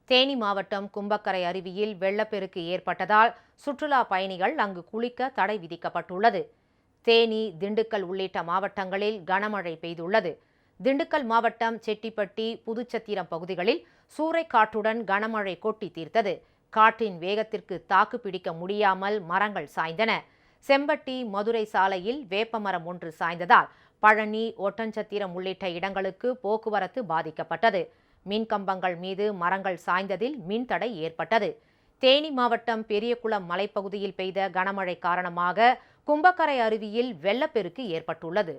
தேனி மாவட்டம் கும்பக்கரை அருவியில் வெள்ளப்பெருக்கு ஏற்பட்டதால் சுற்றுலா பயணிகள் அங்கு குளிக்க தடை விதிக்கப்பட்டுள்ளது. தேனி, திண்டுக்கல் உள்ளிட்ட மாவட்டங்களில் கனமழை பெய்துள்ளது. திண்டுக்கல் மாவட்டம் செட்டிப்பட்டி, புதுச்சத்திரம் பகுதிகளில் சூறைக்காற்றுடன் கனமழை கொட்டி தீர்த்தது. காற்றின் வேகத்திற்கு தாக்கு பிடிக்க முடியாமல் மரங்கள் சாய்ந்தன. செம்பட்டி, மதுரை சாலையில் வேப்பமரம் ஒன்று சாய்ந்ததால் பழனி, ஒட்டன்சத்திரம் உள்ளிட்ட இடங்களுக்கு போக்குவரத்து பாதிக்கப்பட்டது. மின்கம்பங்கள் மீது மரங்கள் சாய்ந்ததில் மின்தடை ஏற்பட்டது. தேனி மாவட்டம் பெரியகுளம் மலைப்பகுதியில் பெய்த கனமழை காரணமாக கும்பக்கரை அருவியில் வெள்ளப்பெருக்கு ஏற்பட்டுள்ளது.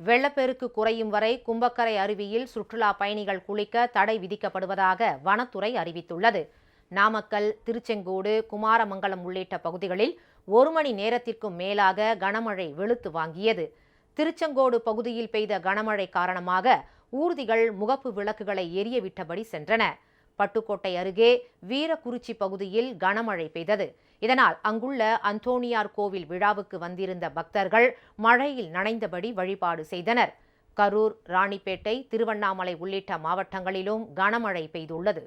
வெள்ளப்பெருக்கு குறையும் வரை கும்பக்கரை அருவியில் சுற்றுலா பயணிகள் குளிக்க தடை விதிக்கப்படுவதாக வனத்துறை அறிவித்துள்ளது. நாமக்கல், திருச்செங்கோடு, குமாரமங்கலம் உள்ளிட்ட பகுதிகளில் 1 மணி நேரத்திற்கும் மேலாக கனமழை வெளுத்து வாங்கியது. திருச்செங்கோடு பகுதியில் பெய்த கனமழை காரணமாக ஊர்திகள் முகப்பு விளக்குகளை எரியவிட்டபடி சென்றன. பட்டுக்கோட்டை அருகே வீரக்குறிச்சி பகுதியில் கனமழை பெய்தது. இதனால் அங்குள்ள அந்தோணியார் கோவில் விழாவுக்கு வந்திருந்த பக்தர்கள் மழையில் நனைந்தபடி வழிபாடு செய்தனர். கரூர், ராணிப்பேட்டை, திருவண்ணாமலை உள்ளிட்ட மாவட்டங்களிலும் கனமழை பெய்துள்ளது.